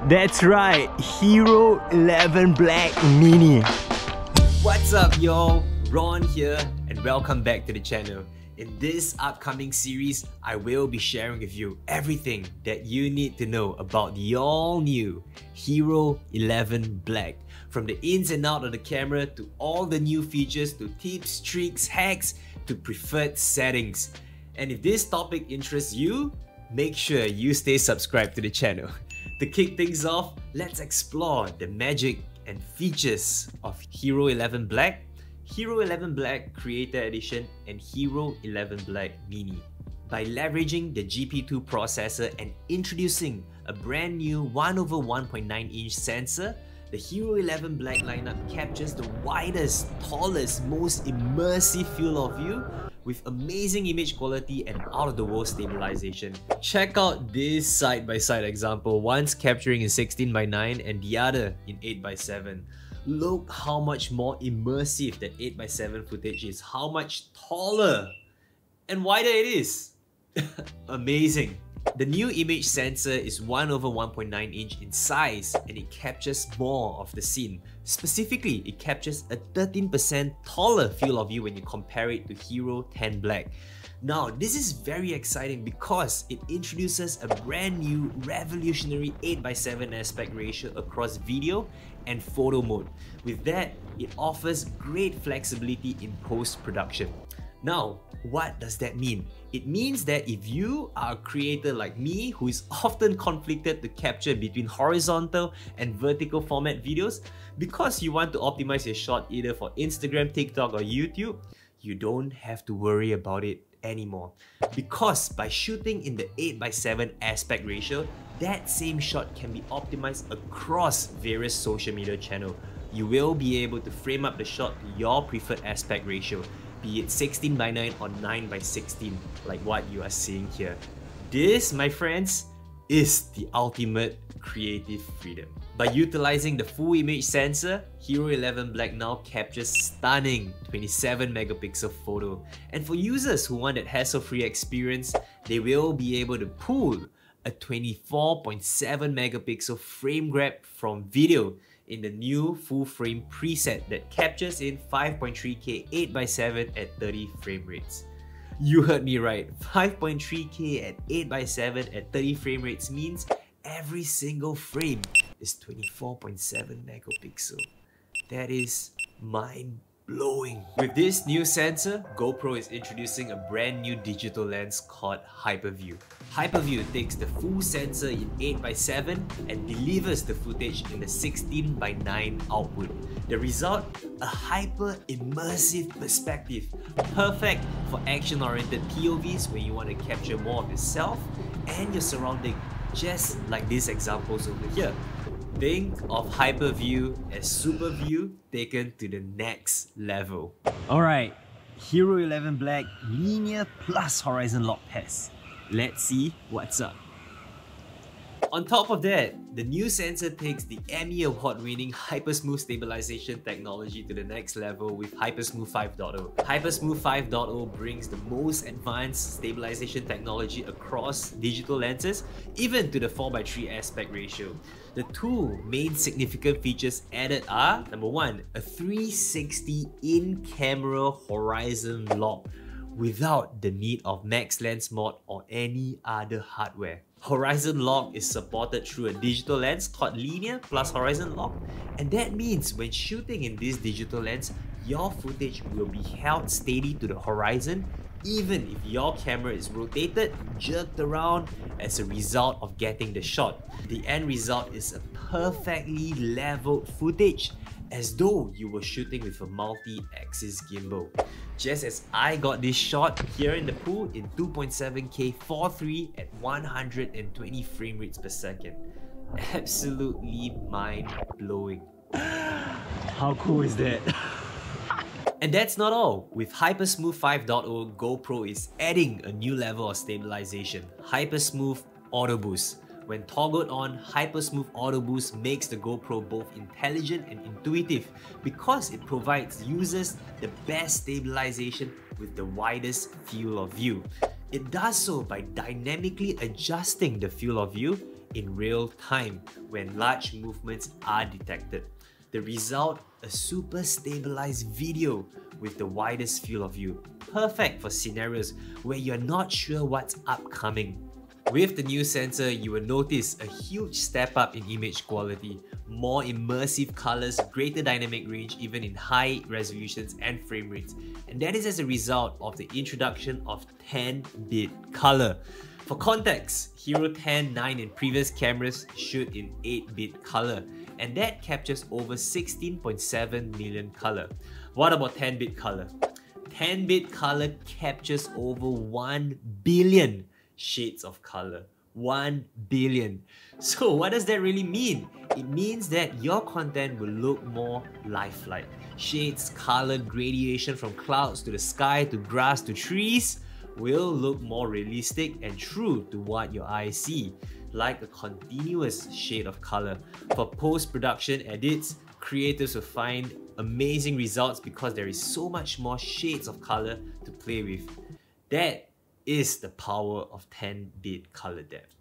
That's right, HERO11 Black Mini. What's up, y'all? Ron here, and welcome back to the channel. In this upcoming series, I will be sharing with you everything that you need to know about the all-new HERO11 Black. From the ins and out of the camera to all the new features to tips, tricks, hacks to preferred settings. And if this topic interests you, make sure you stay subscribed to the channel. To kick things off, let's explore the magic and features of HERO11 Black, HERO11 Black Creator Edition, and HERO11 Black Mini. By leveraging the GP2 processor and introducing a brand new 1/1.9-inch sensor, the HERO11 Black Lineup captures the widest, tallest, most immersive field of view with amazing image quality and out-of-the-world stabilization. Check out this side-by-side example, one's capturing in 16:9 and the other in 8:7. Look how much more immersive that 8:7 footage is, how much taller and wider it is. Amazing. The new image sensor is 1/1.9-inch in size and it captures more of the scene. Specifically, it captures a 13% taller field of view when you compare it to HERO10 Black. Now, this is very exciting because it introduces a brand new revolutionary 8:7 aspect ratio across video and photo mode. With that, it offers great flexibility in post-production. Now, what does that mean? It means that if you are a creator like me who is often conflicted to capture between horizontal and vertical format videos because you want to optimize your shot either for Instagram, TikTok or YouTube, you don't have to worry about it anymore. Because by shooting in the 8:7 aspect ratio, that same shot can be optimized across various social media channels. You will be able to frame up the shot to your preferred aspect ratio, be it 16:9 or 9:16, like what you are seeing here. This, my friends, is the ultimate creative freedom. By utilizing the full image sensor, HERO11 Black now captures stunning 27 megapixel photo. And for users who want that hassle-free experience, they will be able to pull a 24.7 megapixel frame grab from video in the new full frame preset that captures in 5.3K 8:7 at 30 frame rates. You heard me right, 5.3K at 8:7 at 30 frame rates means every single frame is 24.7 megapixel. That is mind-blowing. With this new sensor, GoPro is introducing a brand new digital lens called HyperView. HyperView takes the full sensor in 8:7 and delivers the footage in the 16:9 output. The result? A hyper-immersive perspective, perfect for action-oriented POVs when you want to capture more of yourself and your surrounding, just like these examples over here. Think of HyperView as Super View taken to the next level. Alright, HERO11 Black Linear plus Horizon Lock Test. Let's see what's up. On top of that, the new sensor takes the Emmy Award-winning HyperSmooth stabilization technology to the next level with HyperSmooth 5.0. HyperSmooth 5.0 brings the most advanced stabilization technology across digital lenses, even to the 4:3 aspect ratio. The two main significant features added are, number one, a 360 in-camera horizon lock without the need of max lens mod or any other hardware. Horizon lock is supported through a digital lens called Linear plus Horizon Lock, and that means when shooting in this digital lens, your footage will be held steady to the horizon even if your camera is rotated, jerked around as a result of getting the shot. The end result is a perfectly leveled footage, as though you were shooting with a multi-axis gimbal. Just as I got this shot here in the pool in 2.7K 4:3 at 120 frame rates per second. Absolutely mind-blowing. How cool is that? And that's not all. With HyperSmooth 5.0, GoPro is adding a new level of stabilization, HyperSmooth AutoBoost. When toggled on, HyperSmooth AutoBoost makes the GoPro both intelligent and intuitive because it provides users the best stabilization with the widest field of view. It does so by dynamically adjusting the field of view in real time when large movements are detected. The result, a super stabilized video with the widest field of view, perfect for scenarios where you're not sure what's upcoming. With the new sensor, you will notice a huge step up in image quality, more immersive colors, greater dynamic range even in high resolutions and frame rates. And that is as a result of the introduction of 10-bit color. For context, HERO10, 9 and previous cameras shoot in 8-bit color, and that captures over 16.7 million color. What about 10-bit color? 10-bit color captures over 1 billion shades of color. 1 billion. So what does that really mean? It means that your content will look more lifelike. Shades, color, gradation from clouds to the sky to grass to trees will look more realistic and true to what your eyes see, like a continuous shade of color. For post-production edits, creators will find amazing results because there is so much more shades of color to play with. That is the power of 10-bit color depth.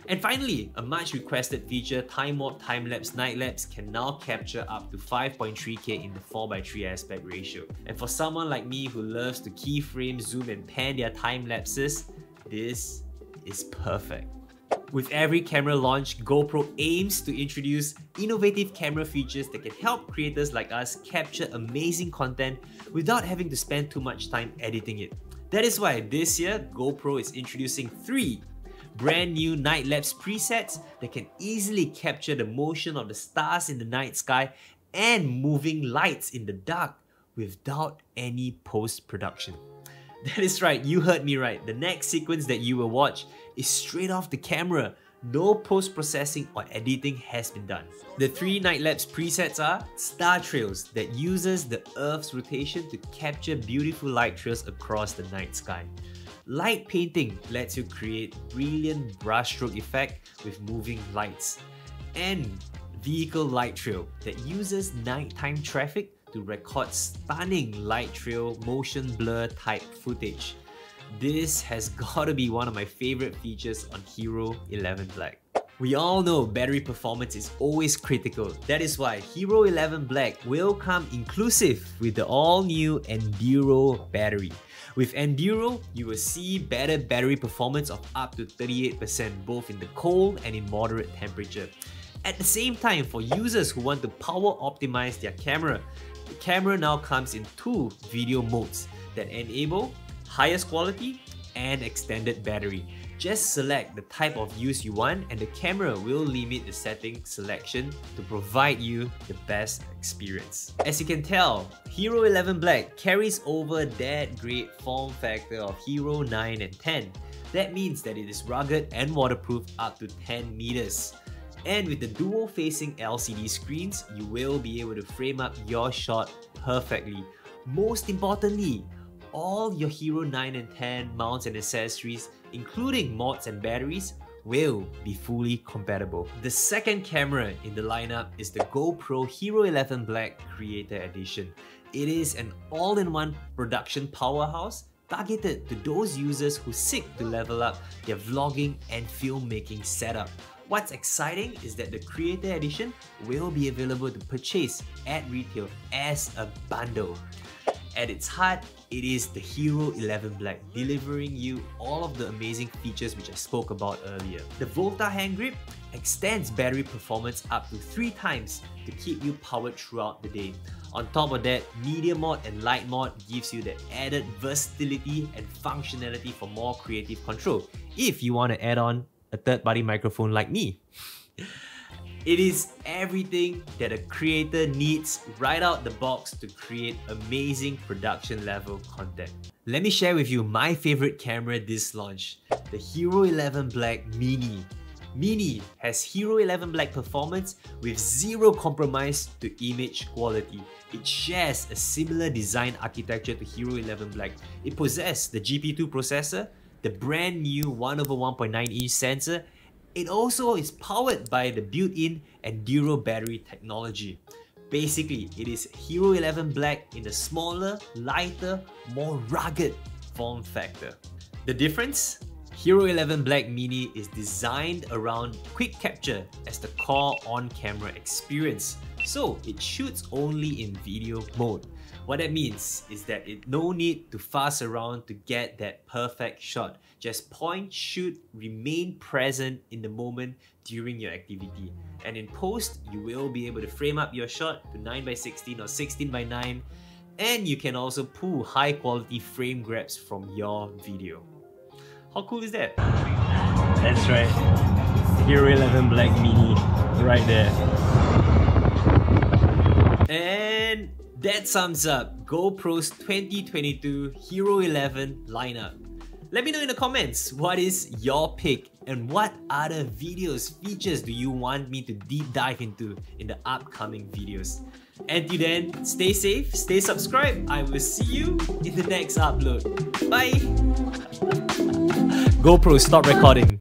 And finally, a much requested feature, time warp, time lapse, night lapse can now capture up to 5.3K in the 4:3 aspect ratio. And for someone like me who loves to keyframe, zoom and pan their time lapses, this is perfect. With every camera launch, GoPro aims to introduce innovative camera features that can help creators like us capture amazing content without having to spend too much time editing it. That is why this year, GoPro is introducing 3 brand new night lapse presets that can easily capture the motion of the stars in the night sky and moving lights in the dark without any post-production. That is right, you heard me right. The next sequence that you will watch is straight off the camera. No post-processing or editing has been done. The 3 night lapse presets are Star Trails, that uses the Earth's rotation to capture beautiful light trails across the night sky. Light Painting lets you create brilliant brushstroke effect with moving lights. And Vehicle Light Trail, that uses nighttime traffic to record stunning light trail motion blur type footage. This has gotta be one of my favorite features on HERO11 Black. We all know battery performance is always critical. That is why HERO11 Black will come inclusive with the all-new Enduro Battery. With Enduro, you will see better battery performance of up to 38% both in the cold and in moderate temperature. At the same time, for users who want to power optimize their camera, the camera now comes in 2 video modes that enable highest quality and extended battery. Just select the type of use you want and the camera will limit the setting selection to provide you the best experience. As you can tell, HERO11 Black carries over that great form factor of HERO9 and 10. That means that it is rugged and waterproof up to 10 meters. And with the dual-facing LCD screens, you will be able to frame up your shot perfectly. Most importantly, all your HERO9 and 10 mounts and accessories, including mods and batteries, will be fully compatible. The second camera in the lineup is the GoPro HERO11 Black Creator Edition. It is an all-in-one production powerhouse targeted to those users who seek to level up their vlogging and filmmaking setup. What's exciting is that the Creator Edition will be available to purchase at retail as a bundle. At its heart, it is the HERO11 Black, delivering you all of the amazing features which I spoke about earlier. The Volta hand grip extends battery performance up to 3 times to keep you powered throughout the day. On top of that, Medium Mode and Light Mode gives you that added versatility and functionality for more creative control, if you want to add on a third-party microphone like me. It is everything that a creator needs right out the box to create amazing production level content. Let me share with you my favorite camera this launch, the HERO11 Black Mini. Mini has HERO11 Black performance with zero compromise to image quality. It shares a similar design architecture to HERO11 Black. It possesses the GP2 processor, the brand new 1/1.9-inch sensor. It also is powered by the built-in Enduro Battery technology. Basically, it is HERO11 Black in a smaller, lighter, more rugged form factor. The difference? HERO11 Black Mini is designed around quick capture as the core on-camera experience, so it shoots only in video mode. What that means is that no need to fuss around to get that perfect shot. Just point, shoot, remain present in the moment during your activity. And in post, you will be able to frame up your shot to 9x16 or 16x9, and you can also pull high quality frame grabs from your video. How cool is that? That's right, HERO11 Black Mini right there. And that sums up GoPro's 2022 HERO11 lineup. Let me know in the comments, what is your pick and what other videos, features do you want me to deep dive into in the upcoming videos. Until then, stay safe, stay subscribed. I will see you in the next upload. Bye! GoPro, stop recording.